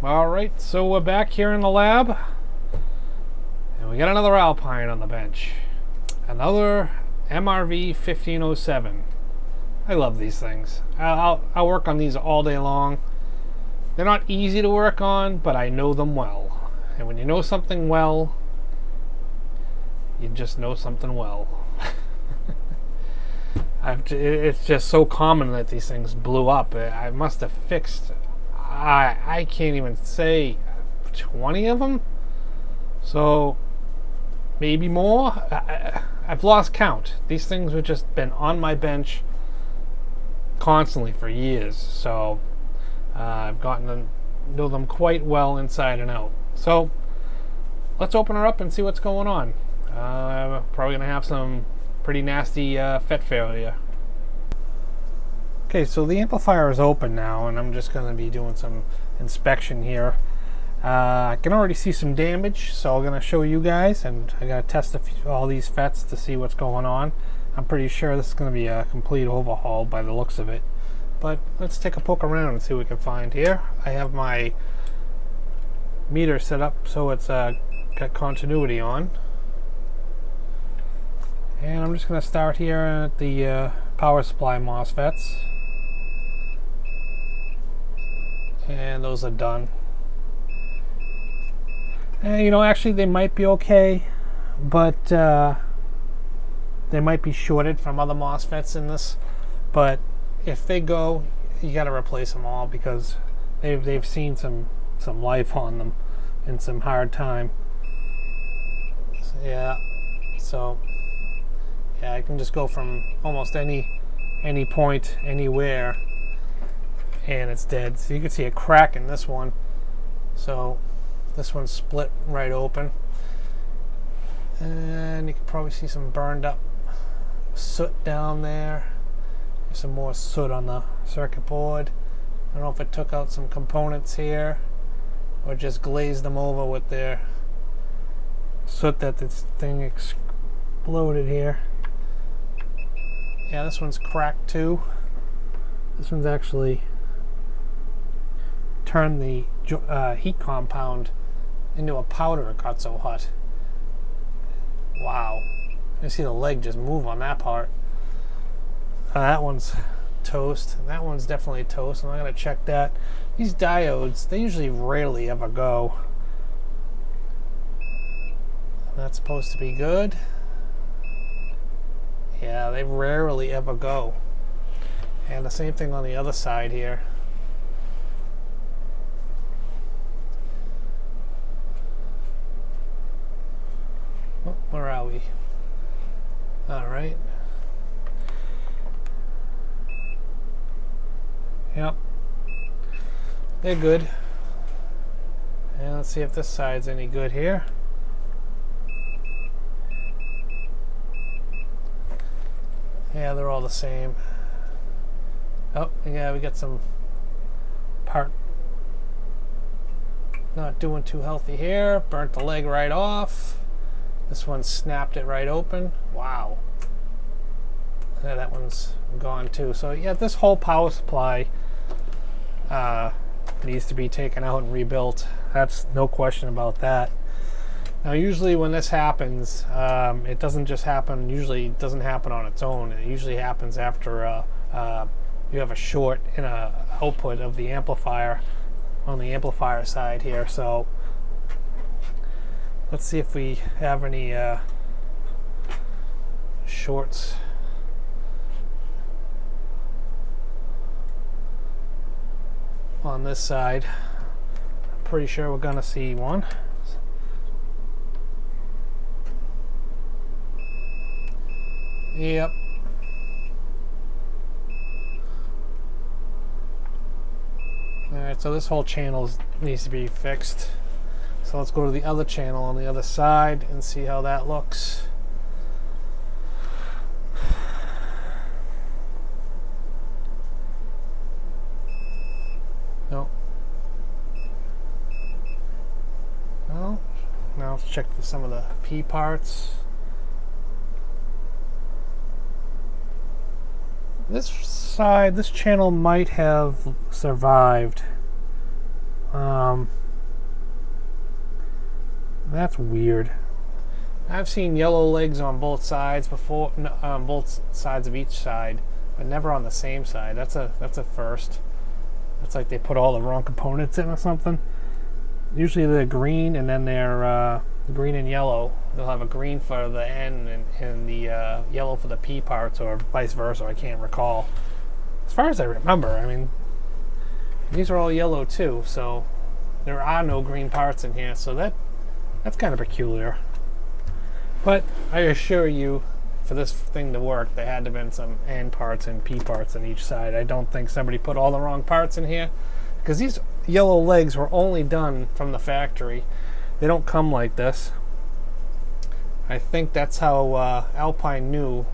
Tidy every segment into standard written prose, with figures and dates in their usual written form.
Alright, so we're back here in the lab, and we got another Alpine on the bench. Another MRV-1507. I love these things. I'll work on these all day long. They're not easy to work on, but I know them well. And when you know something well, you just know something well. It's just so common that these things blew up. I must have fixed... I can't even say 20 of them, so maybe more. I've lost count. These things have just been on my bench constantly for years, so I've gotten to know them quite well inside and out. So let's open her up and see what's going on. Probably gonna have some pretty nasty FET failure. Okay, so the amplifier is open now, and I'm just going to be doing some inspection here. I can already see some damage, so I'm going to show you guys, and I got to test all these FETs to see what's going on. I'm pretty sure this is going to be a complete overhaul by the looks of it. But let's take a poke around and see what we can find here. I have my meter set up so it's got continuity on. And I'm just going to start here at the power supply MOSFETs. And those are done. And, you know, actually they might be okay, but they might be shorted from other MOSFETs in this. But if they go, you got to replace them all because they've seen some life on them in some hard time. Yeah, so yeah, I can just go from almost any point anywhere, and it's dead. So you can see a crack in this one. So this one's split right open, and you can probably see some burned up soot down there. There's some more soot on the circuit board. I don't know if it took out some components here or just glazed them over with their soot that this thing exploded here. Yeah, this one's cracked too. This one's actually turned the heat compound into a powder. It got so hot. Wow. You see the leg just move on that part. That one's toast. And that one's definitely toast. I'm not going to check that. These diodes, they usually rarely ever go. That's supposed to be good. Yeah, they rarely ever go. And the same thing on the other side here. Oh, where are we? All right. Yep. They're good. And let's see if this side's any good here. Yeah, they're all the same. Oh, yeah, we got some part not doing too healthy here. Burnt the leg right off. This one snapped it right open. Wow. Yeah, that one's gone too. So yeah, this whole power supply needs to be taken out and rebuilt. That's no question about that. Now usually when this happens, it doesn't just happen, usually it doesn't happen on its own. It usually happens after you have a short in a output of the amplifier on the amplifier side here. So let's see if we have any shorts. On this side. I'm pretty sure we're gonna see one. Yep. Alright, so this whole channel needs to be fixed. So let's go to the other channel on the other side and see how that looks. No. Well, now let's check some of the P parts. This side, this channel might have survived That's weird. I've seen yellow legs on both sides before, on both sides of each side, but never on the same side. That's a first. That's like they put all the wrong components in or something. Usually they're green and then they're green and yellow. They'll have a green for the N and the yellow for the P parts, or vice versa. I can't recall. As far as I remember, I mean, these are all yellow too, so there are no green parts in here. So that's kind of peculiar. But I assure you, for this thing to work, there had to have been some N parts and P parts on each side. I don't think somebody put all the wrong parts in here, because these yellow legs were only done from the factory. They don't come like this. I think that's how Alpine knew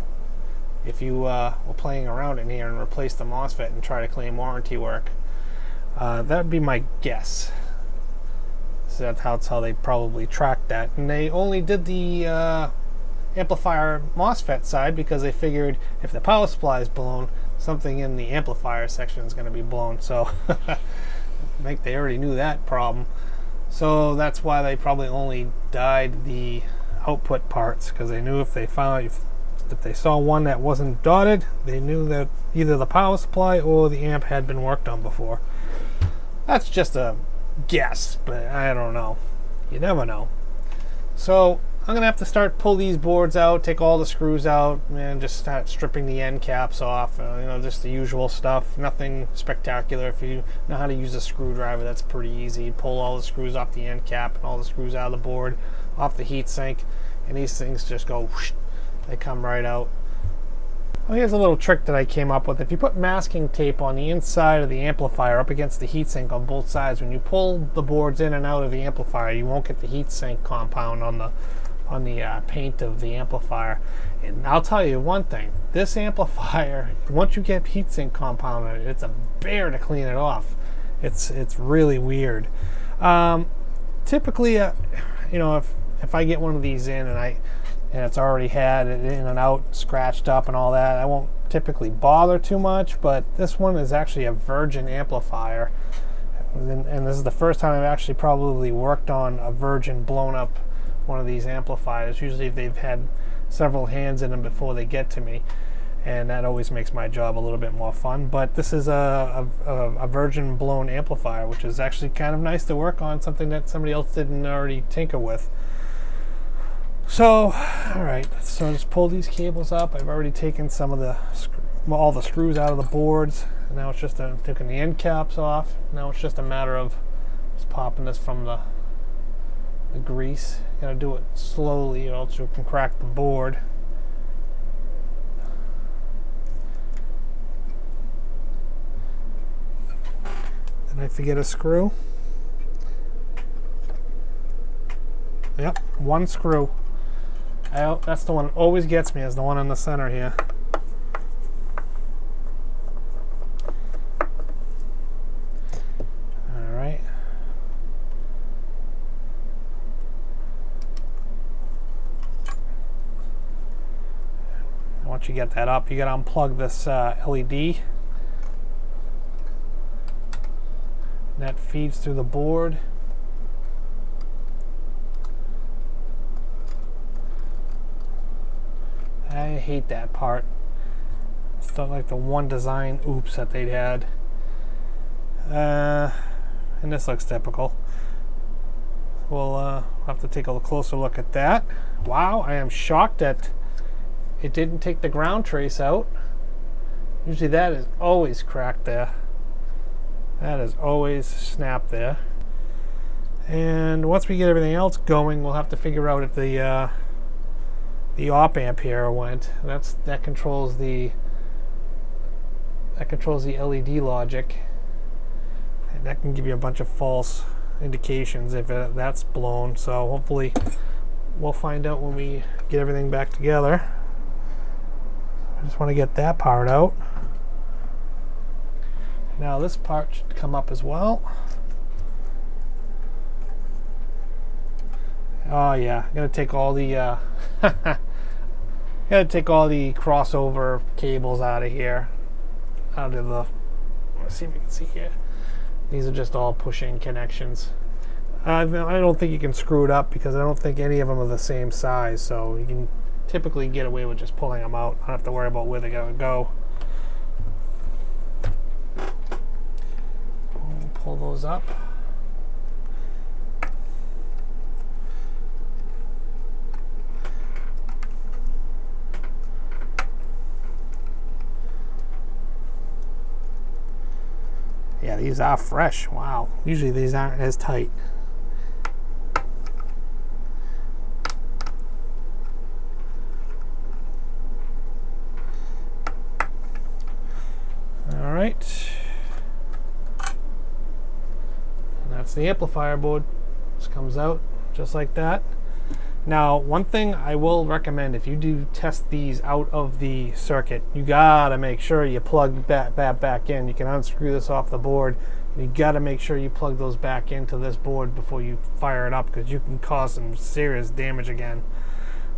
if you were playing around in here and replace the MOSFET and try to claim warranty work. That would be my guess. So that's how they probably tracked that. And they only did the amplifier MOSFET side because they figured if the power supply is blown, something in the amplifier section is going to be blown. So they already knew that problem. So that's why they probably only dyed the output parts, because they knew if they saw one that wasn't dotted, they knew that either the power supply or the amp had been worked on before. That's just a guess, but I don't know. You never know. So I'm gonna have to pull these boards out, take all the screws out, and just start stripping the end caps off. Just the usual stuff. Nothing spectacular. If you know how to use a screwdriver, that's pretty easy. Pull all the screws off the end cap and all the screws out of the board, off the heatsink, and these things just go whoosh, they come right out. Well, here's a little trick that I came up with. If you put masking tape on the inside of the amplifier up against the heatsink on both sides, when you pull the boards in and out of the amplifier, you won't get the heatsink compound on the paint of the amplifier. And I'll tell you one thing, this amplifier, once you get heatsink compound on it, it's a bear to clean it off. It's really weird. Typically, if I get one of these in and it's already had it in and out, scratched up and all that, I won't typically bother too much. But this one is actually a virgin amplifier, and this is the first time I've actually probably worked on a virgin blown up one of these amplifiers. Usually they've had several hands in them before they get to me, and that always makes my job a little bit more fun. But this is a virgin blown amplifier, which is actually kind of nice to work on, something that somebody else didn't already tinker with. So, alright, so just pull these cables up. I've already taken some of all the screws out of the boards, and now it's just taking the end caps off. Now it's just a matter of just popping this from the grease. You gotta do it slowly, or else you can crack the board. Did I forget a screw? Yep, one screw. That's the one that always gets me, is the one in the center here. Alright. Once you get that up, you got to unplug this LED. That feeds through the board. I hate that part. It's not like the one design oops that they'd had. And this looks typical. We'll have to take a closer look at that. Wow, I am shocked that it didn't take the ground trace out. Usually that is always cracked there. That is always snapped there. And once we get everything else going, we'll have to figure out if the op amp here went. That controls the LED logic, and that can give you a bunch of false indications if that's blown. So hopefully we'll find out when we get everything back together. I just want to get that part out. Now this part should come up as well. Oh yeah, I'm gonna take all the gotta take all the crossover cables out of here. Let's see if we can see here. These are just all push-in connections. I don't think you can screw it up because I don't think any of them are the same size, so you can typically get away with just pulling them out. I don't have to worry about where they're going to go. We'll pull those up. Yeah, these are fresh. Wow. Usually these aren't as tight. All right. And that's the amplifier board. This comes out just like that. Now, one thing I will recommend, if you do test these out of the circuit, you gotta make sure you plug that back in. You can unscrew this off the board. You gotta make sure you plug those back into this board before you fire it up, because you can cause some serious damage again.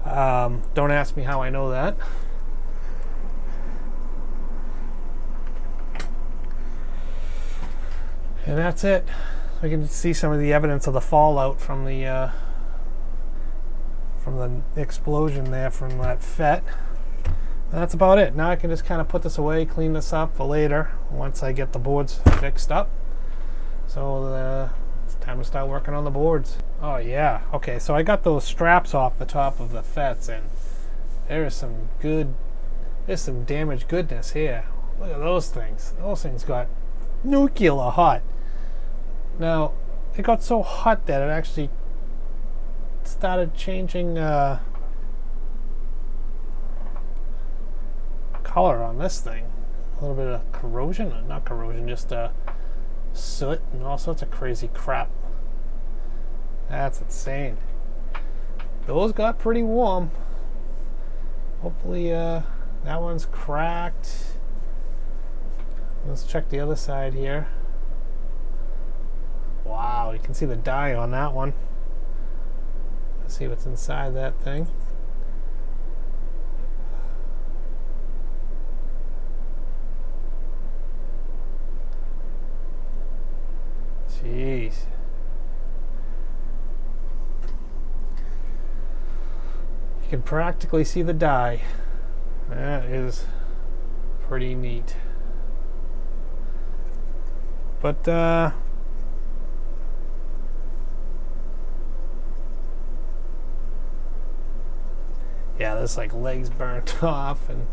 Don't ask me how I know that. And that's it. We can see some of the evidence of the fallout from the explosion there from that FET. And that's about it. Now I can just kind of put this away, clean this up for later once I get the boards fixed up. So it's time to start working on the boards. Oh yeah, okay, so I got those straps off the top of the FETs, and there's some damaged goodness here. Look at those things. Those things got nuclear hot. Now, it got so hot that it actually started changing color on this thing. A little bit of corrosion, not corrosion, just soot and all sorts of crazy crap. That's insane. Those got pretty warm. Hopefully that one's cracked. Let's check the other side here. Wow, you can see the dye on that one. Let's see what's inside that thing. Jeez. You can practically see the dye. That is pretty neat. But yeah, this like legs burnt off, and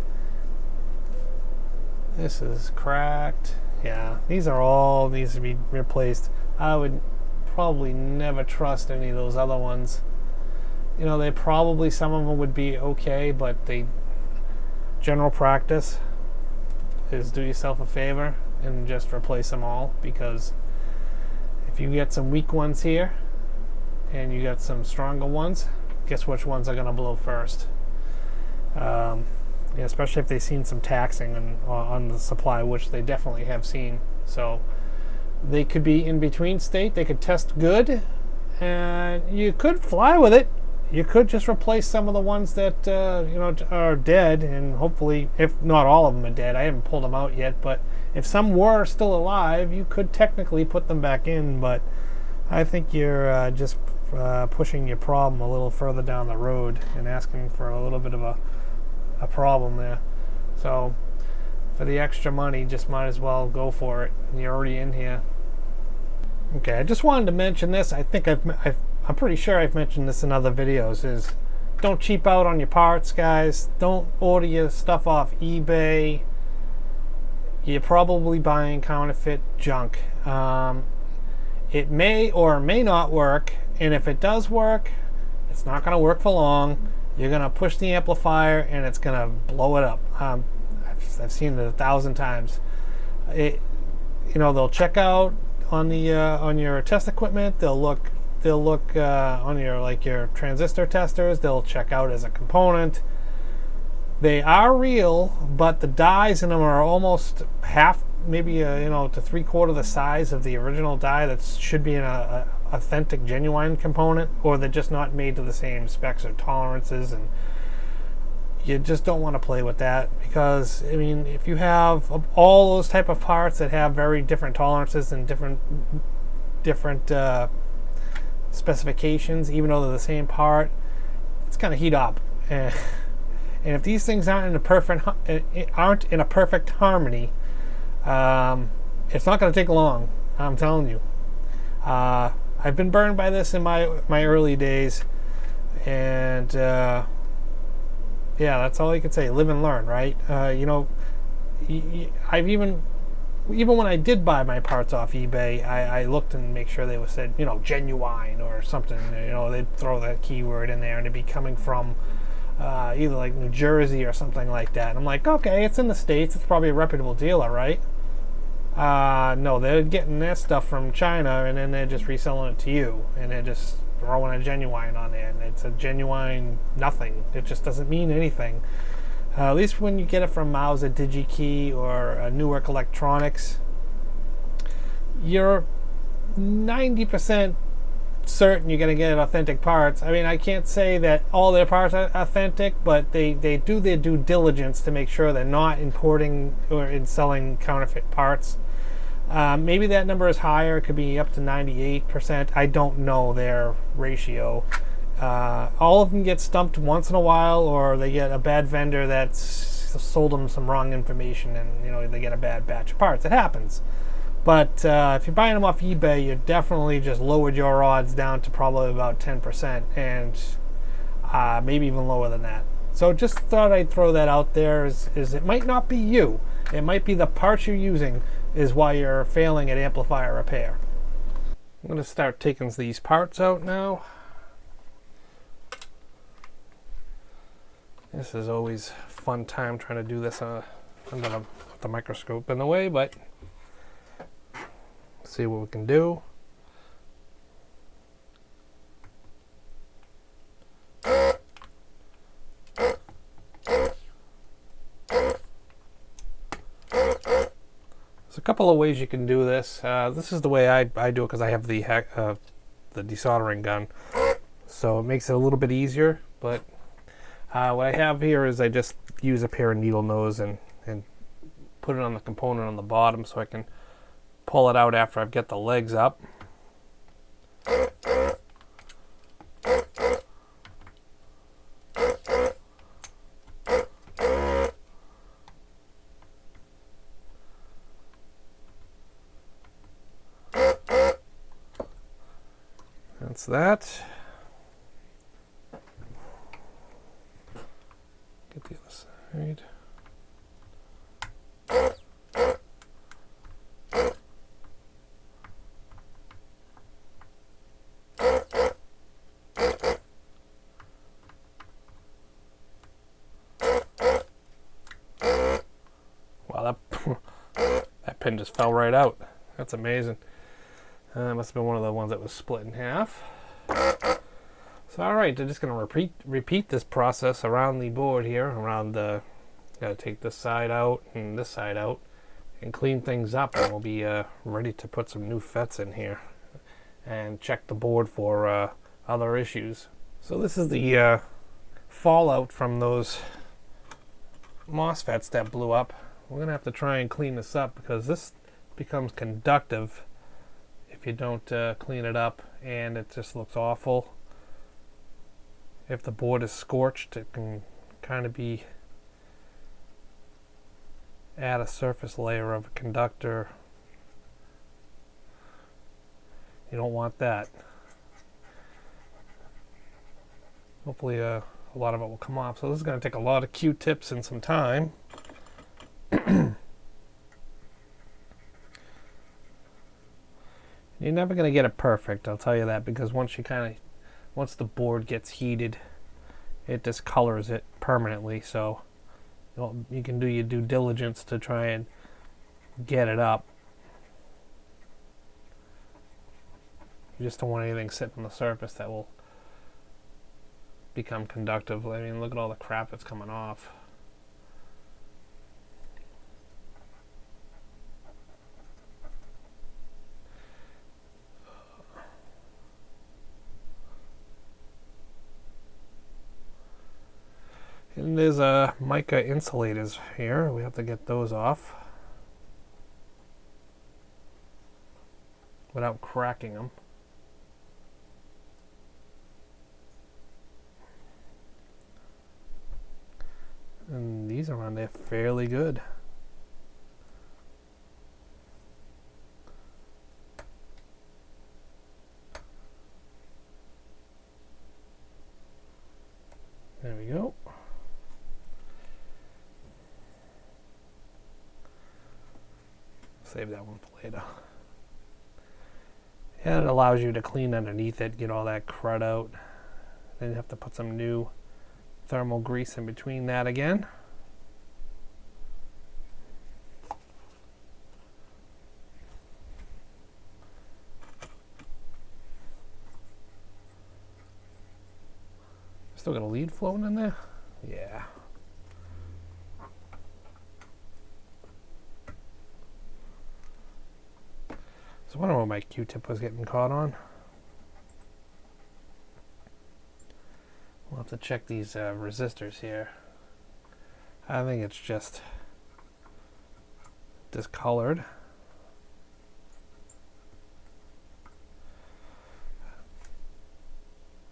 this is cracked. Yeah, these are all needs to be replaced. I would probably never trust any of those other ones. You know, they probably, some of them would be okay, but the general practice is do yourself a favor and just replace them all, because if you get some weak ones here and you got some stronger ones, guess which ones are going to blow first. Yeah, especially if they've seen some taxing on the supply, which they definitely have seen. So they could be in between state. They could test good, and you could fly with it. You could just replace some of the ones that you know, are dead, and hopefully, if not all of them are dead, I haven't pulled them out yet, but if some were still alive, you could technically put them back in. But I think you're just pushing your problem a little further down the road and asking for a little bit of a problem there. So for the extra money, just might as well go for it. You're already in here. Okay, I just wanted to mention this. I think I'm pretty sure I've mentioned this in other videos, is don't cheap out on your parts, guys. Don't order your stuff off eBay. You're probably buying counterfeit junk. It may or may not work, and if it does work, it's not going to work for long. You're going to push the amplifier and it's going to blow it up. I've seen it 1,000 times. You know, they'll check out on the on your test equipment. They'll look on your transistor testers. They'll check out as a component. They are real, but the dies in them are almost half, maybe you know, to 3/4 the size of the original die that should be in a authentic, genuine component, or they're just not made to the same specs or tolerances, and you just don't want to play with that, because I mean, if you have all those type of parts that have very different tolerances and different specifications, even though they're the same part, it's going to heat up. And if these things aren't in a perfect harmony, it's not going to take long. I'm telling you. I've been burned by this in my early days, and yeah, that's all I can say. Live and learn, right? You know, I've even when I did buy my parts off eBay, I looked and make sure they said, you know, genuine or something. You know, they'd throw that keyword in there, and it'd be coming from either like New Jersey or something like that. And I'm like, okay, it's in the States. It's probably a reputable dealer, right? No, they're getting their stuff from China, and then they're just reselling it to you, and they're just throwing a genuine on there, and it's a genuine nothing. It just doesn't mean anything. At least when you get it from Mauser, DigiKey, or Newark Electronics, you're 90% certain you're going to get authentic parts. I mean, I can't say that all their parts are authentic, but they do their due diligence to make sure they're not importing or selling counterfeit parts. Maybe that number is higher. It could be up to 98%. I don't know their ratio. All of them get stumped once in a while, or they get a bad vendor that's sold them some wrong information, and you know, they get a bad batch of parts. It happens. But if you're buying them off eBay, you definitely just lowered your odds down to probably about 10%, and maybe even lower than that. So just thought I'd throw that out there. Is it might not be you. It might be the parts you're using is why you're failing at amplifier repair. I'm going to start taking these parts out now. This is always a fun time trying to do this under the microscope in the way, but see what we can do. There's a couple of ways you can do this. This is the way I do it, because I have the desoldering gun, so it makes it a little bit easier. But what I have here is I just use a pair of needle nose and put it on the component on the bottom, so I can pull it out after I've got the legs up. That's that. Get the other side. Wow, that pin just fell right out. That's amazing. Must have been one of the ones that was split in half. So alright, I'm just going to repeat this process around the board here. Around the, got to take this side out and this side out and clean things up, and we'll be ready to put some new FETs in here and check the board for other issues. So this is the fallout from those MOSFETs that blew up. We're going to have to try and clean this up, because this becomes conductive if you don't clean it up, and it just looks awful. If the board is scorched, it can kind of add a surface layer of a conductor. You don't want that. Hopefully a lot of it will come off. So this is going to take a lot of Q-tips and some time. You're never going to get it perfect, I'll tell you that, because once the board gets heated, it discolors it permanently. So you can do your due diligence to try and get it up. You just don't want anything sitting on the surface that will become conductive. I mean, look at all the crap that's coming off. And And there's mica insulators here. We have to get those off without cracking them. And these are on there fairly good. There we go. Save that one for later. And it allows you to clean underneath it, get all that crud out. Then you have to put some new thermal grease in between that again. Still got a lead floating in there? Yeah. So I wonder what my Q-tip was getting caught on. We'll have to check these resistors here. I think it's just discolored.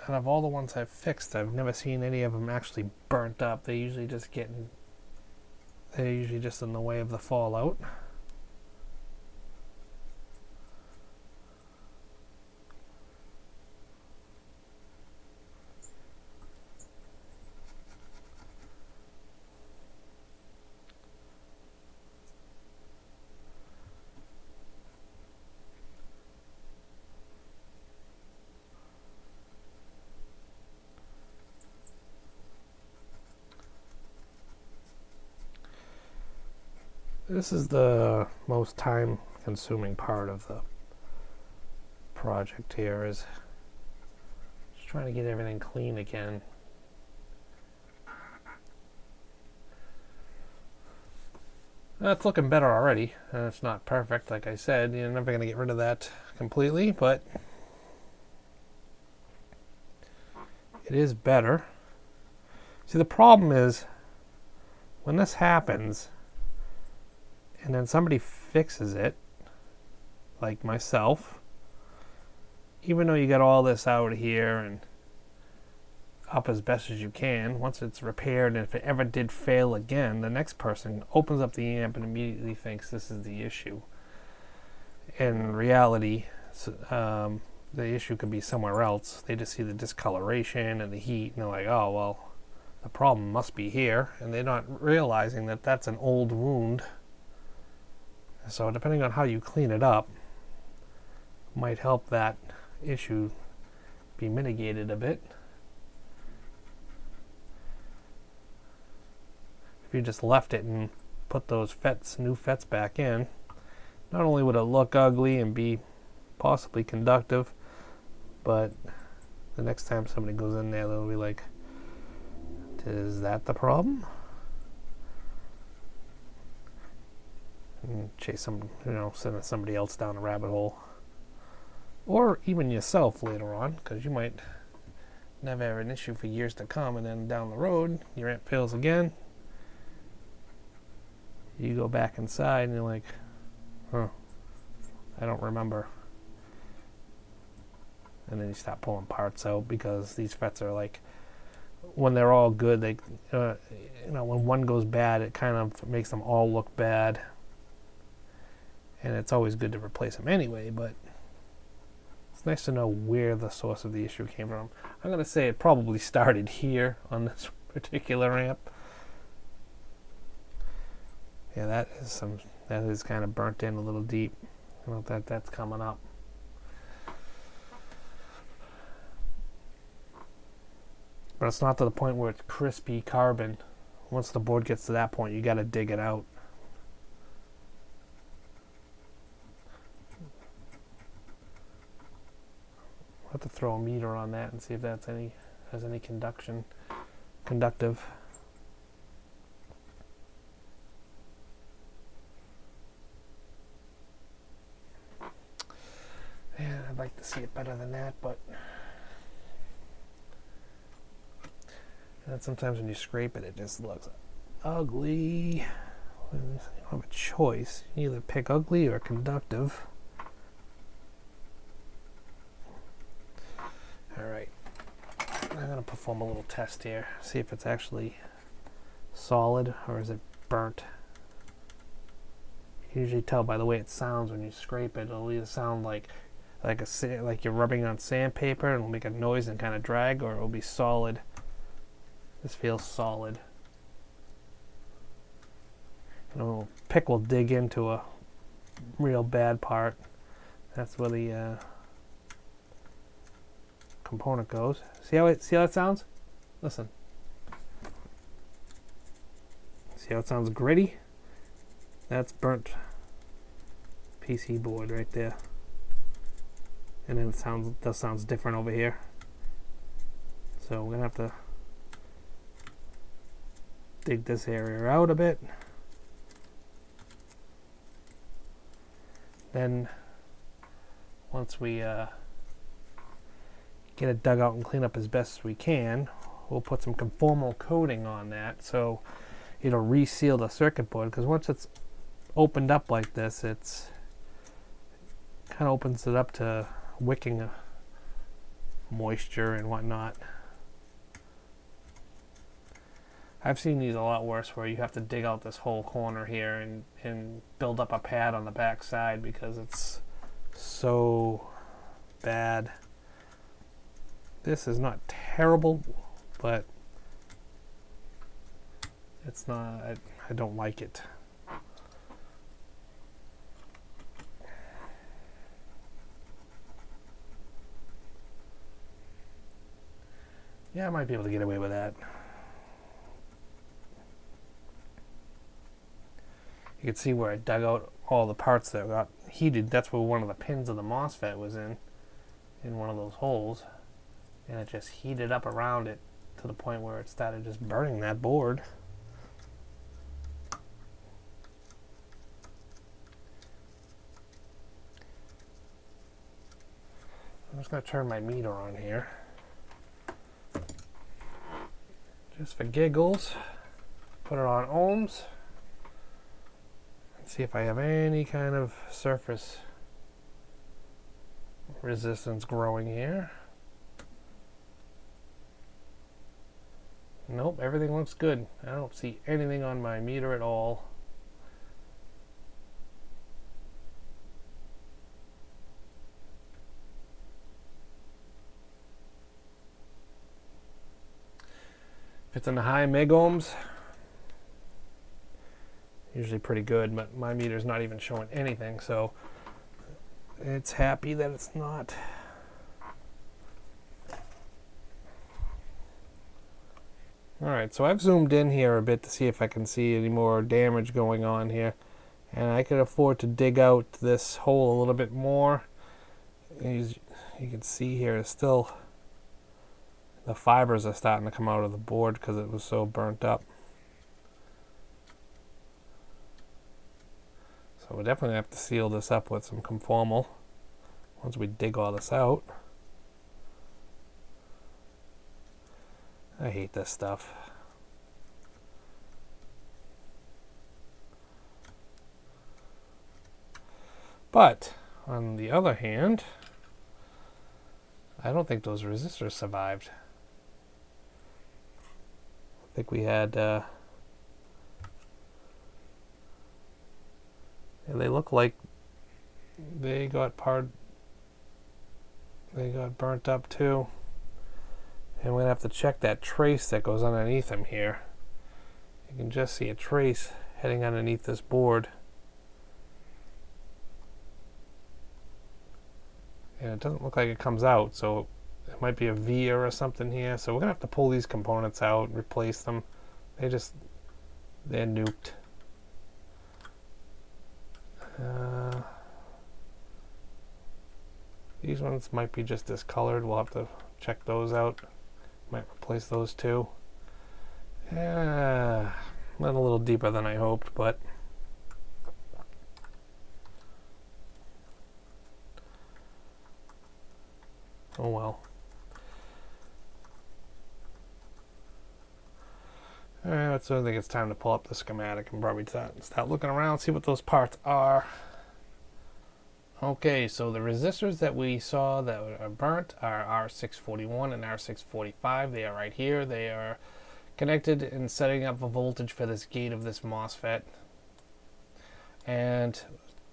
And of all the ones I've fixed, I've never seen any of them actually burnt up. They're usually just in the way of the fallout. This is the most time-consuming part of the project here, is just trying to get everything clean again. It's looking better already, and it's not perfect, like I said. You're never going to get rid of that completely, but it is better. See, the problem is when this happens, and then somebody fixes it, like myself, even though you got all this out here and up as best as you can, once it's repaired, and if it ever did fail again, the next person opens up the amp and immediately thinks this is the issue. In reality, the issue could be somewhere else. They just see the discoloration and the heat, and they're like, oh, well, the problem must be here, and they're not realizing that that's an old wound. So depending on how you clean it up, might help that issue be mitigated a bit. If you just left it and put those new FETs back in, not only would it look ugly and be possibly conductive, but the next time somebody goes in there, they'll be like, is that the problem? And chase some, send somebody else down a rabbit hole, or even yourself later on, because you might never have an issue for years to come, and then down the road your amp fails again. You go back inside and you're like, huh, I don't remember. And then you stop pulling parts out, because these FETs are like, when they're all good, they, when one goes bad, it kind of makes them all look bad. And it's always good to replace them anyway, but it's nice to know where the source of the issue came from. I'm going to say it probably started here on this particular amp. Yeah, that is kind of burnt in a little deep. I don't know if that's coming up. But it's not to the point where it's crispy carbon. Once the board gets to that point, you got to dig it out. I'll have to throw a meter on that and see if that's has any conductive. Man, I'd like to see it better than that, but And sometimes when you scrape it, it just looks ugly. You don't have a choice. You either pick ugly or conductive. Alright, I'm going to perform a little test here. See if it's actually solid or is it burnt. You can usually tell by the way it sounds when you scrape it. It'll either sound like you're rubbing on sandpaper and it'll make a noise and kind of drag, or it'll be solid. This feels solid. And a pick will dig into a real bad part. That's where the component goes. See how that sounds? Listen. See how it sounds gritty? That's burnt PC board right there. And then it sounds different over here. So we're gonna have to dig this area out a bit. Then once we get it dug out and clean up as best as we can, we'll put some conformal coating on that so it'll reseal the circuit board, because once it's opened up like this, it's kind of opens it up to wicking moisture and whatnot. I've seen these a lot worse where you have to dig out this whole corner here and build up a pad on the back side because it's so bad. This is not terrible, but it's not, I don't like it. Yeah, I might be able to get away with that. You can see where I dug out all the parts that got heated. That's where one of the pins of the MOSFET was in one of those holes. And it just heated up around it to the point where it started just burning that board. I'm just going to turn my meter on here. Just for giggles. Put it on ohms. See if I have any kind of surface resistance growing here. Nope, everything looks good. I don't see anything on my meter at all. If it's in the high megohms, usually pretty good, but my meter's not even showing anything, so it's happy that it's not. Alright, so I've zoomed in here a bit to see if I can see any more damage going on here, and I could afford to dig out this hole a little bit more. As you can see here, it's still, the fibers are starting to come out of the board because it was so burnt up. So we'll definitely have to seal this up with some conformal once we dig all this out. I hate this stuff. But on the other hand, I don't think those resistors survived. I think we had and they look like they got burnt up too. And we're gonna have to check that trace that goes underneath them here. You can just see a trace heading underneath this board. And it doesn't look like it comes out, so it might be a via or something here. So we're gonna have to pull these components out and replace them. They're nuked. These ones might be just discolored. We'll have to check those out. Might replace those too. Went a little deeper than I hoped, but oh well. Alright, so I think it's time to pull up the schematic and probably start looking around, see what those parts are. Okay, so the resistors that we saw that are burnt are R641 and R645. They are right here. They are connected and setting up a voltage for this gate of this MOSFET. And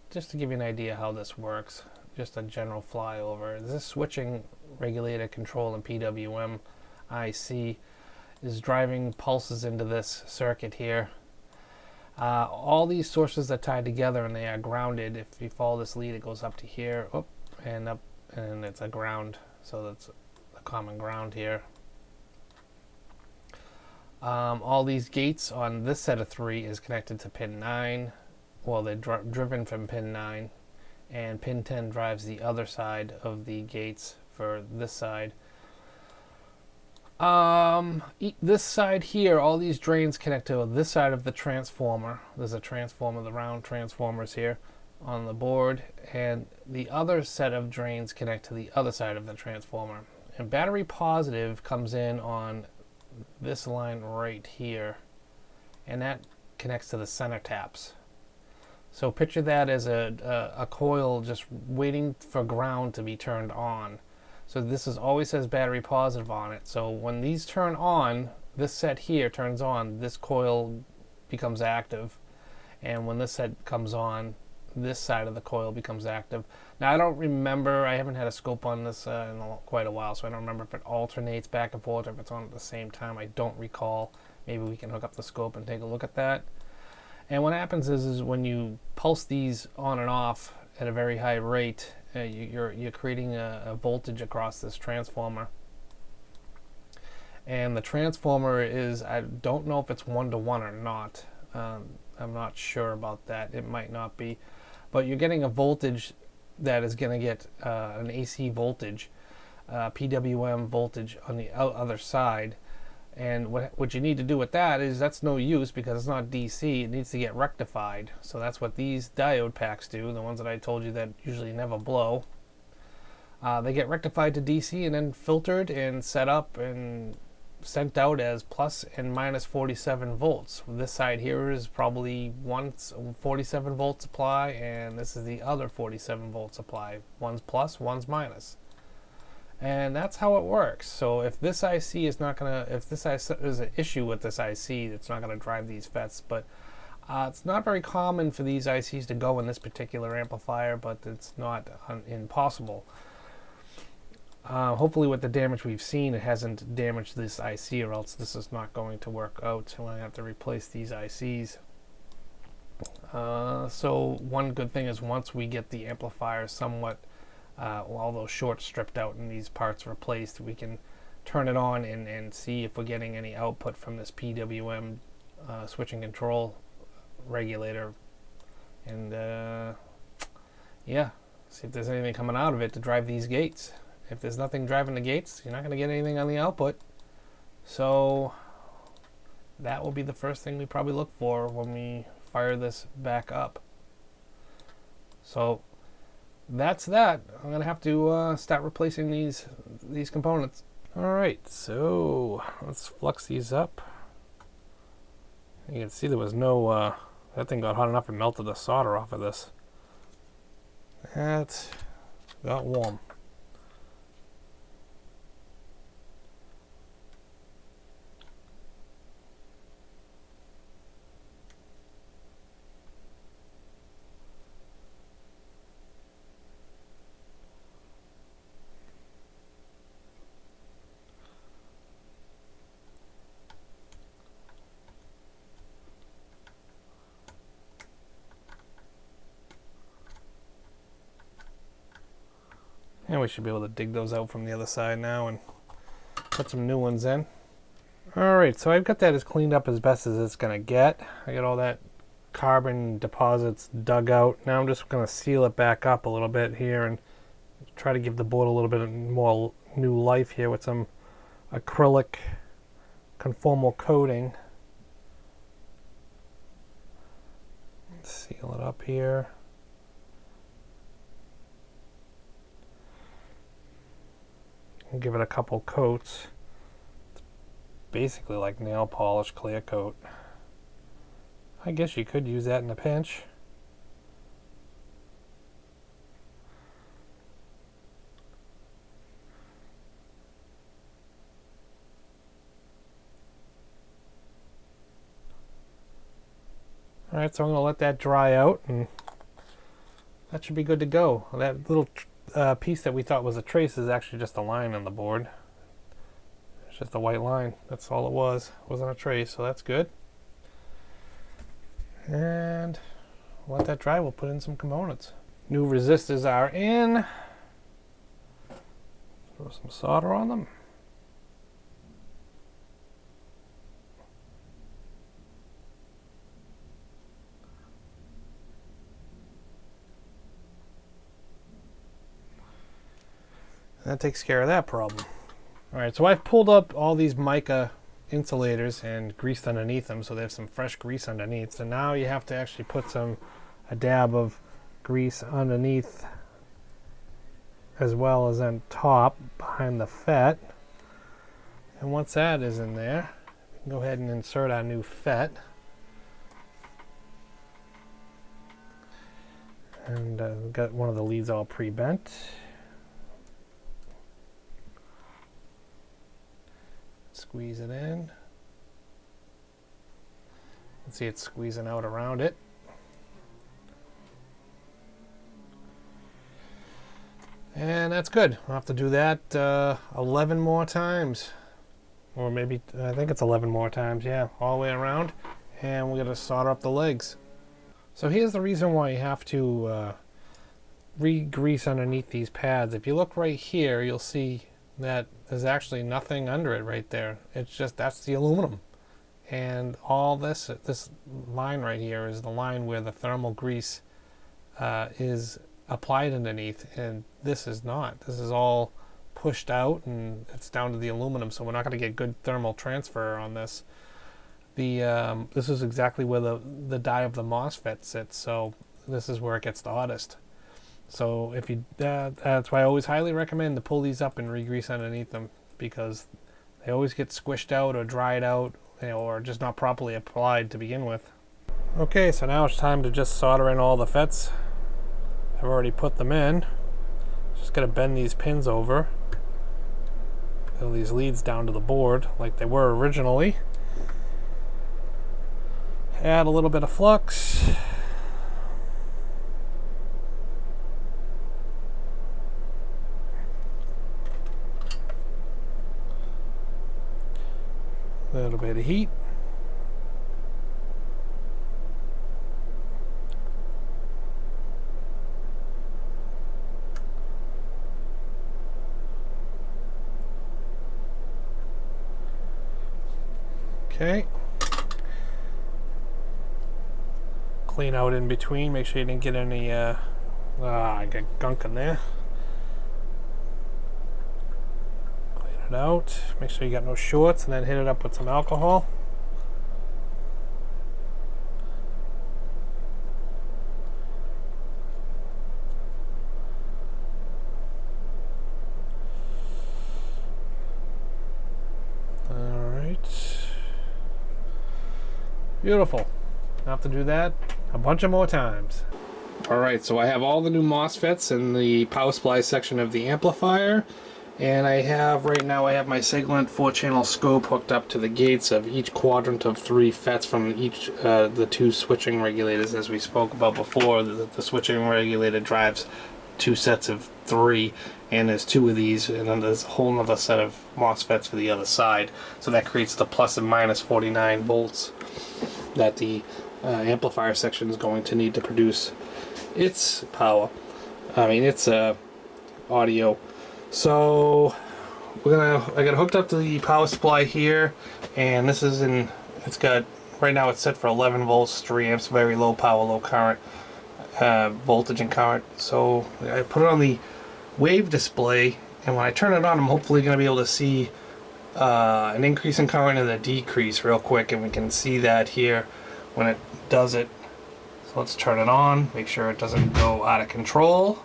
just to give you an idea how this works, just a general flyover, this switching regulator control and PWM IC is driving pulses into this circuit here. All these sources are tied together and they are grounded. If you follow this lead, it goes up to here, up, and it's a ground, so that's a common ground here. All these gates on this set of 3 is connected to pin 9. Well, they're driven from pin 9, and pin 10 drives the other side of the gates for this side. This side here, all these drains connect to this side of the transformer. There's a transformer, the round transformers here on the board, and the other set of drains connect to the other side of the transformer. And battery positive comes in on this line right here, and that connects to the center taps. So picture that as a coil just waiting for ground to be turned on. So this always says battery positive on it. So when these turn on, this set here turns on, this coil becomes active. And when this set comes on, this side of the coil becomes active. Now I don't remember, I haven't had a scope on this in quite a while, so I don't remember if it alternates back and forth or if it's on at the same time. I don't recall. Maybe we can hook up the scope and take a look at that. And what happens is when you pulse these on and off at a very high rate, you're creating a voltage across this transformer. And the transformer is, I don't know if it's 1-to-1 or not. I'm not sure about that. It might not be. But you're getting a voltage that is going to get an AC voltage, PWM voltage on the other side. And what you need to do with that is that's no use because it's not DC. It needs to get rectified. So that's what these diode packs do, the ones that I told you that usually never blow. They get rectified to DC and then filtered and set up and sent out as plus and minus 47 volts. This side here is probably one 47 volt supply, and this is the other 47 volt supply. One's plus, one's minus. And that's how it works. So if this IC is not gonna, if this is an issue with this IC, it's not gonna drive these FETs. But it's not very common for these ICs to go in this particular amplifier, but it's not impossible. Hopefully with the damage we've seen, it hasn't damaged this IC, or else this is not going to work out. So I have to replace these ICs. So one good thing is once we get the amplifier somewhat, all those shorts stripped out and these parts replaced, we can turn it on and see if we're getting any output from this PWM switching control regulator. And yeah, see if there's anything coming out of it to drive these gates. If there's nothing driving the gates, you're not going to get anything on the output. So that will be the first thing we probably look for when we fire this back up. So that's that. I'm going to have to start replacing these components. Alright, so let's flux these up. You can see there was no, that thing got hot enough and melted the solder off of this. That got warm. And we should be able to dig those out from the other side now and put some new ones in. Alright, so I've got that as cleaned up as best as it's going to get. I got all that carbon deposits dug out. Now I'm just going to seal it back up a little bit here and try to give the board a little bit more new life here with some acrylic conformal coating. Seal it up here. Give it a couple coats. basically like nail polish clear coat. I guess you could use that in a pinch. Alright, so I'm going to let that dry out, and that should be good to go. That little piece that we thought was a trace is actually just a line on the board. It's just a white line. That's all it was. It wasn't a trace, so that's good. And let that dry. We'll put in some components. New resistors are in. Throw some solder on them. That takes care of that problem. Alright, so I've pulled up all these mica insulators and greased underneath them, so they have some fresh grease underneath. So now you have to actually put a dab of grease underneath as well as on top behind the FET. And once that is in there, we can go ahead and insert our new FET. And we've got one of the leads all pre-bent. Squeeze it in. You can see it's squeezing out around it. And that's good. I'll have to do that 11 more times. Or maybe, I think it's 11 more times, yeah, all the way around. And we're going to solder up the legs. So here's the reason why you have to re-grease underneath these pads. If you look right here, you'll see that there's actually nothing under it right there. It's just, that's the aluminum. And all this line right here is the line where the thermal grease is applied underneath, and this is not. This is all pushed out and it's down to the aluminum, so we're not going to get good thermal transfer on this. This is exactly where the die of the MOSFET sits, so this is where it gets the hottest. So if you that's why I always highly recommend to pull these up and re-grease underneath them, because they always get squished out or dried out, you know, or just not properly applied to begin with. Okay, so now it's time to just solder in all the FETs. I've already put them in. Just gotta bend these pins over, pull these leads down to the board like they were originally. Add a little bit of flux. A little bit of heat. Okay. Clean out in between, make sure you didn't get any I got gunk in there. Clean it out, make sure you got no shorts, and then hit it up with some alcohol. Beautiful. I'll have to do that a bunch of more times. Alright, so I have all the new MOSFETs in the power supply section of the amplifier, and I have right now I have my Siglent 4-channel scope hooked up to the gates of each quadrant of 3 FETs from each the 2 switching regulators, as we spoke about before. The switching regulator drives 2 sets of 3, and there's 2 of these, and then there's a whole other set of MOSFETs for the other side, so that creates the plus and minus 49 volts that the amplifier section is going to need to produce its power. I mean, its audio. So I got it hooked up to the power supply here, and this is in. It's got right now it's set for 11 volts, 3 amps, very low power, low current, voltage and current. So I put it on the wave display, and when I turn it on, I'm hopefully going to be able to see an increase in current and a decrease real quick, and we can see that here when it does it. So let's turn it on, make sure it doesn't go out of control.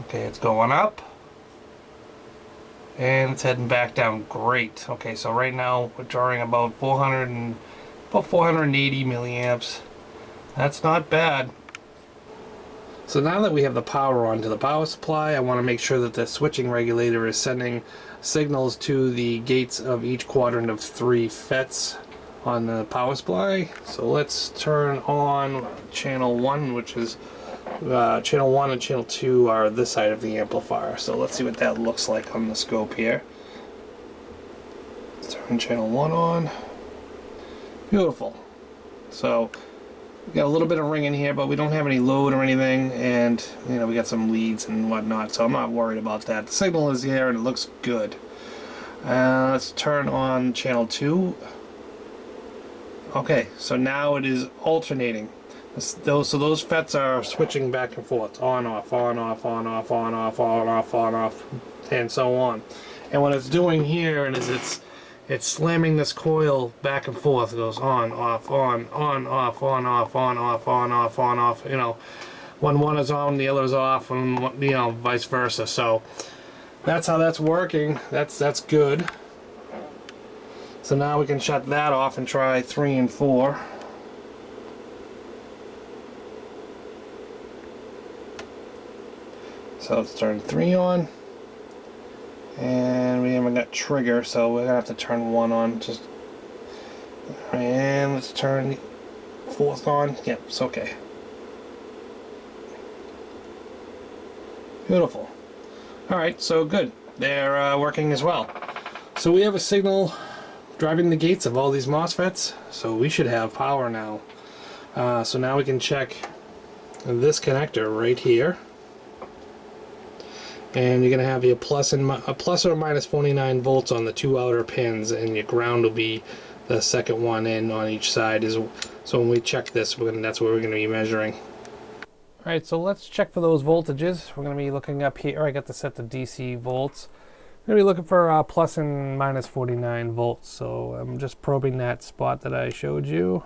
Okay, it's going up, and it's heading back down. Great. Okay, so right now we're drawing about 480 milliamps. That's not bad. So now that we have the power on to the power supply, I want to make sure that the switching regulator is sending signals to the gates of each quadrant of 3 FETs on the power supply. So let's turn on channel 1, which is channel 1 and channel 2 are this side of the amplifier. So let's see what that looks like on the scope here. Let's turn channel 1 on. Beautiful. So we got a little bit of ring in here, but we don't have any load or anything, and you know, we got some leads and whatnot, so I'm not worried about that. The signal is here and it looks good. Let's turn on channel 2. Okay, so now it is alternating. So those FETs are switching back and forth, on off, on off, on off, on off, on off, on off, and so on. And what it's doing here is it's slamming this coil back and forth. It goes on, off, on off, on off, on off, on off, on off. You know, when one is on, the other is off, and you know, vice versa. So that's how that's working. That's good. So now we can shut that off and try 3 and 4. So let's turn 3 on. And we haven't got trigger, so we're gonna have to turn 1 on. And let's turn the 4th on. Yep, it's okay. Beautiful. Alright, so good. They're working as well. So we have a signal driving the gates of all these MOSFETs, so we should have power now. So now we can check this connector right here. And you're going to have a plus or minus 49 volts on the 2 outer pins, and your ground will be the second one in on each side. So when we check this, that's what we're going to be measuring. Alright, so let's check for those voltages. We're going to be looking up here. I got this set to DC volts. We're going to be looking for plus and minus 49 volts. So I'm just probing that spot that I showed you.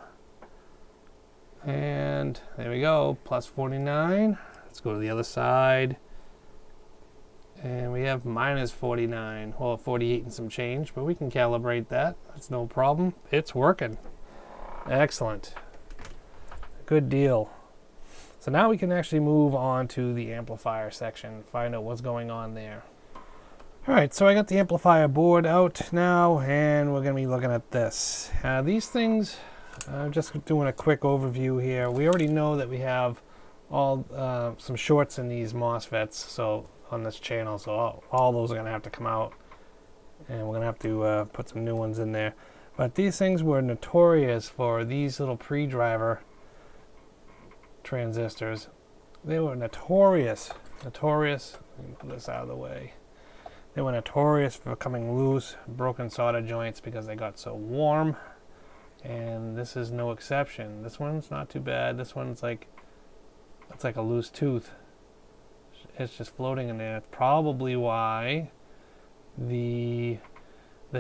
And there we go, plus 49. Let's go to the other side. And we have minus 49, well 48 and some change, but we can calibrate that. That's no problem. It's working. Excellent. Good deal. So now we can actually move on to the amplifier section, find out what's going on there. Alright, so I got the amplifier board out now, and we're going to be looking at this. These things, I'm just doing a quick overview here. We already know that we have all some shorts in these MOSFETs, so on this channel, so all those are going to have to come out, and we're going to have to put some new ones in there. But these things were notorious for these little pre-driver transistors. They were notorious. Let me put this out of the way. They were notorious for coming loose, broken solder joints because they got so warm, and this is no exception. This one's not too bad. This one's like, it's like a loose tooth. It's just floating in there. It's probably why this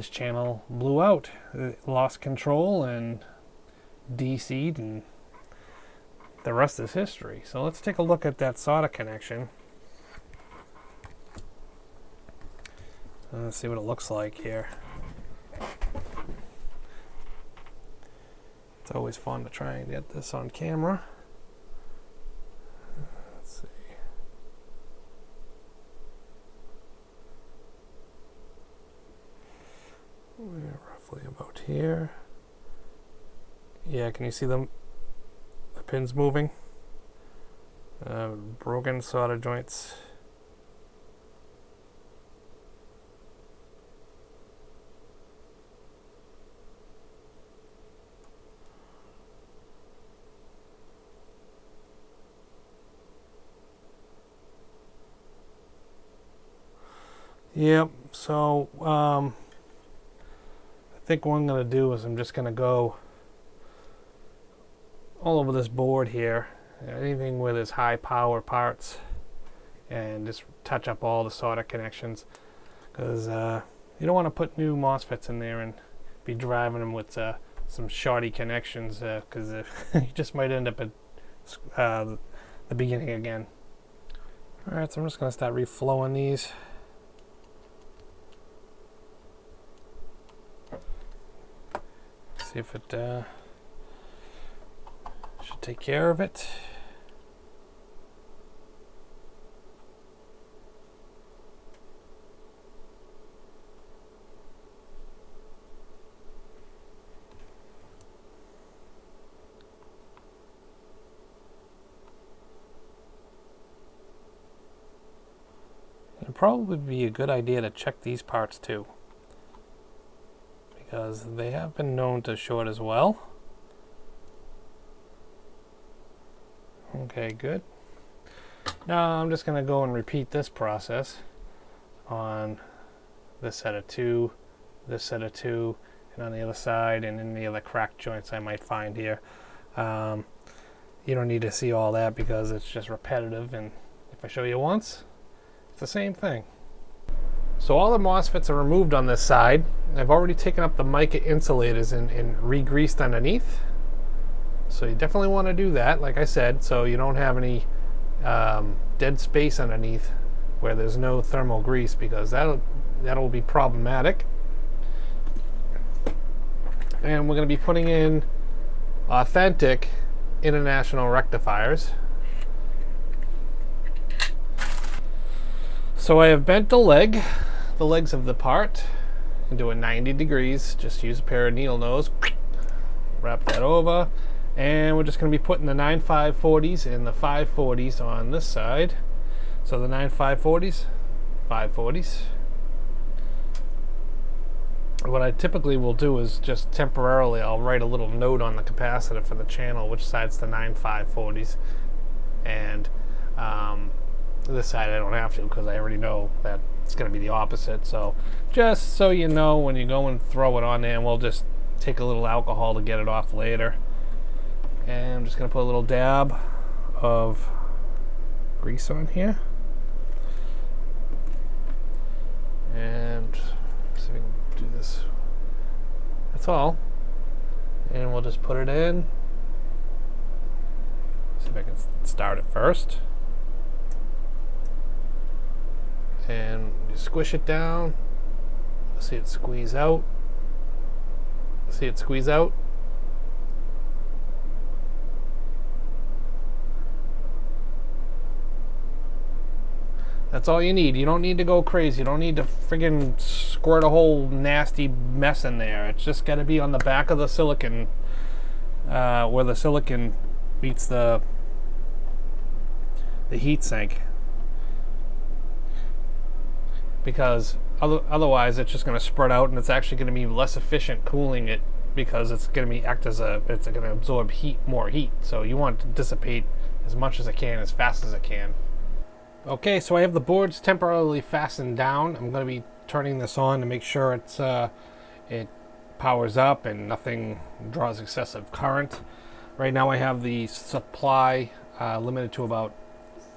channel blew out. It lost control and DC'd, and the rest is history. So let's take a look at that solder connection. Let's see what it looks like here. It's always fun to try and get this on camera. Let's see. We're roughly about here. Yeah, can you see the pins moving? Broken solder joints. Yep, so I think what I'm going to do is I'm just going to go all over this board here, anything where there's high power parts, and just touch up all the solder connections, because you don't want to put new MOSFETs in there and be driving them with some shoddy connections, because you just might end up at the beginning again. Alright, so I'm just going to start reflowing these. See if it should take care of it. It'd probably be a good idea to check these parts too, because they have been known to short as well. Okay, good. Now I'm just going to go and repeat this process on this set of two, this set of two, and on the other side, and any other crack joints I might find here. You don't need to see all that because it's just repetitive, and if I show you once, it's the same thing. So all the MOSFETs are removed on this side. I've already taken up the mica insulators and re-greased underneath. So you definitely want to do that, like I said, so you don't have any dead space underneath where there's no thermal grease, because that'll be problematic. And we're going to be putting in authentic international rectifiers. So I have bent the legs of the part into a 90 degrees. Just use a pair of needle nose, wrap that over, and we're just going to be putting the 9.540s and the 540s on this side. So the 9.540s, 540s. What I typically will do is just temporarily I'll write a little note on the capacitor for the channel which side's the 9.540s, and this side I don't have to because I already know that it's going to be the opposite. So just so you know, when you go and throw it on there, and we'll just take a little alcohol to get it off later. And I'm just going to put a little dab of grease on here. And see if we can do this. That's all. And we'll just put it in. See if I can start it first. And you squish it down. See it squeeze out. See it squeeze out. That's all you need. You don't need to go crazy. You don't need to friggin' squirt a whole nasty mess in there. It's just got to be on the back of the silicon, where the silicon meets the heat sink. Because otherwise it's just going to spread out, and it's actually going to be less efficient cooling it, because it's going to it's going to absorb more heat. So you want it to dissipate as much as it can, as fast as it can. Okay, so I have the boards temporarily fastened down. I'm going to be turning this on to make sure it powers up and nothing draws excessive current. Right now I have the supply limited to about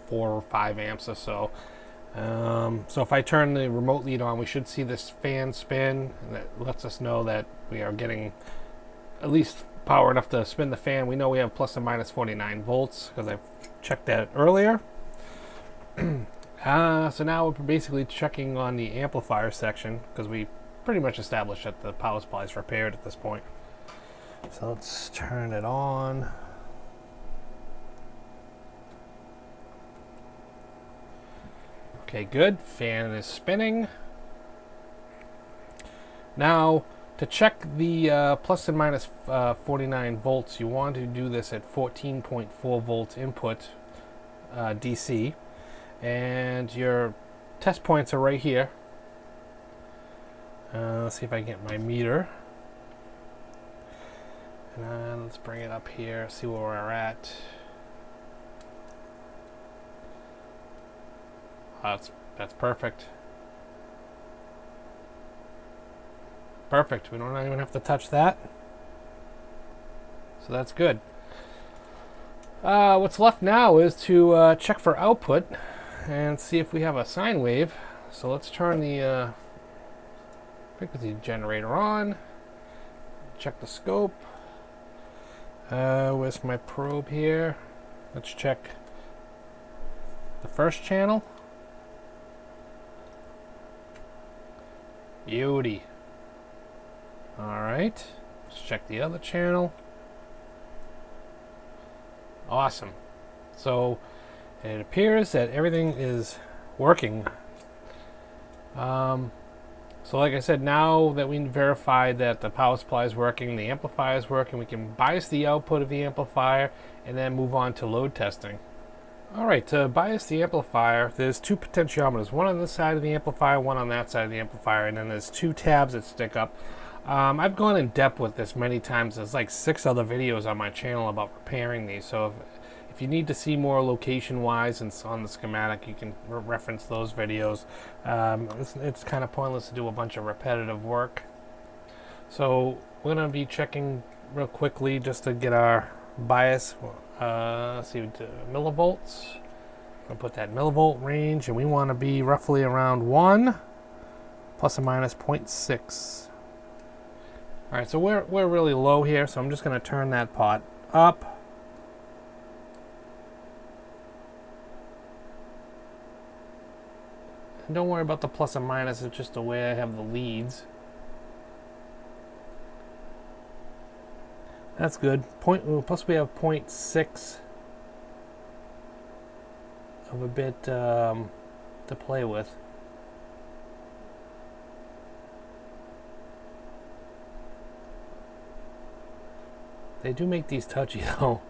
4 or 5 amps or so. So if I turn the remote lead on, we should see this fan spin, and that lets us know that we are getting at least power enough to spin the fan. We know we have plus or minus 49 volts because I've checked that earlier. So now we're basically checking on the amplifier section, because we pretty much established that the power supply is repaired at this point. So let's turn it on. Okay, good. Fan is spinning. Now, to check the plus and minus 49 volts, you want to do this at 14.4 volts input DC. And your test points are right here. Let's see if I can get my meter. And let's bring it up here, see where we're at. That's perfect. Perfect. We don't even have to touch that. So that's good. What's left now is to check for output and see if we have a sine wave. So let's turn the frequency generator on. Check the scope. Where's my probe here? Let's check the first channel. Beauty. Alright. Let's check the other channel. Awesome. So it appears that everything is working. So like I said, now that we verified that the power supply is working, the amplifier is working, we can bias the output of the amplifier and then move on to load testing. Alright, to bias the amplifier, there's two potentiometers, one on this side of the amplifier, one on that side of the amplifier, and then there's two tabs that stick up. I've gone in depth with this many times. There's like 6 other videos on my channel about repairing these, so if you need to see more location-wise and on the schematic, you can reference those videos. It's kind of pointless to do a bunch of repetitive work. So we're going to be checking real quickly just to get our bias. Let's see, millivolts. I'm going to put that millivolt range, and we want to be roughly around 1 plus or minus 0.6. All right, so we're really low here, so I'm just going to turn that pot up. And don't worry about the plus and minus, it's just the way I have the leads. That's good. Plus we have 0.6 of a bit to play with. They do make these touchy though.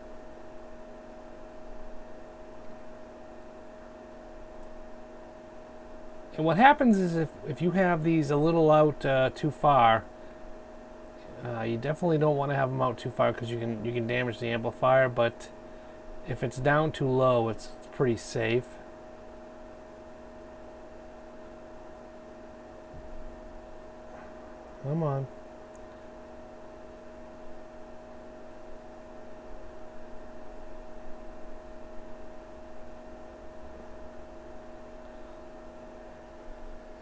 And what happens is if you have these a little out too far, you definitely don't want to have them out too far because you can damage the amplifier. But if it's down too low, it's pretty safe. Come on.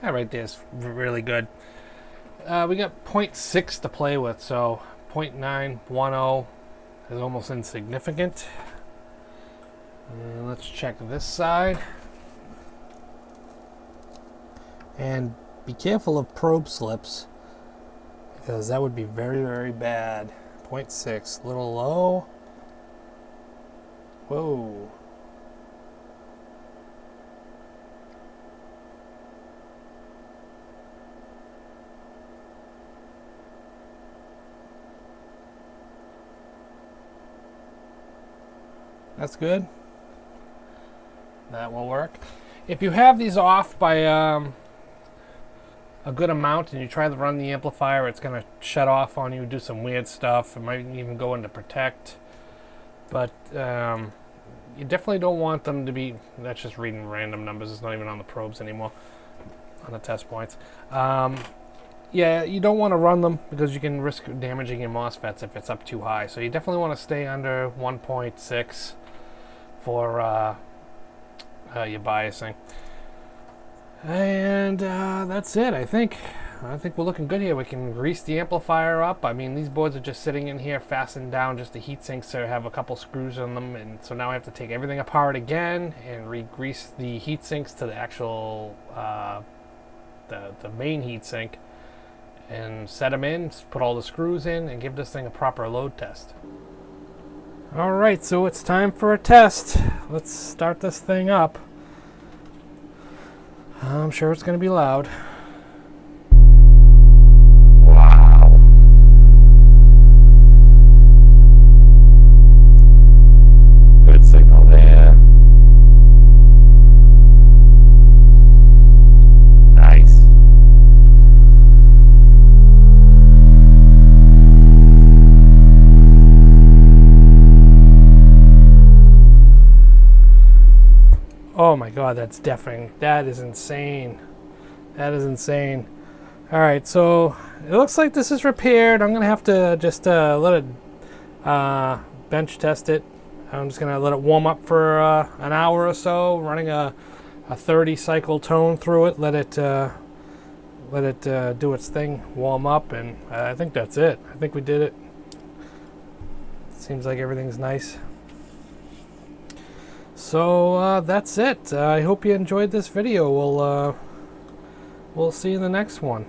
That right there is really good. We got 0.6 to play with, so 0.910 is almost insignificant. And let's check this side. And be careful of probe slips, because that would be very, very bad. 0.6, a little low. Whoa. That's good. That will work. If you have these off by a good amount and you try to run the amplifier, it's going to shut off on you, do some weird stuff. It might even go into protect. But you definitely don't want them to be, that's just reading random numbers. It's not even on the probes anymore, on the test points. Yeah, you don't want to run them because you can risk damaging your MOSFETs if it's up too high. So you definitely want to stay under 1.6 for your biasing. And that's it, I think. I think we're looking good here. We can grease the amplifier up. I mean, these boards are just sitting in here fastened down, just the heat sinks that have a couple screws on them. And so now I have to take everything apart again and re-grease the heat sinks to the actual, the main heat sink. And set them in, put all the screws in, and give this thing a proper load test. Alright, so it's time for a test. Let's start this thing up. I'm sure it's going to be loud. Wow. Good signal there. Nice. Oh my god, that's deafening. That is insane. That is insane. Alright, so it looks like this is repaired. I'm going to have to just let it bench test it. I'm just going to let it warm up for an hour or so, running a 30 cycle tone through it. Let it do its thing, warm up, and I think that's it. I think we did it. Seems like everything's nice. So that's it. I hope you enjoyed this video. We'll see you in the next one.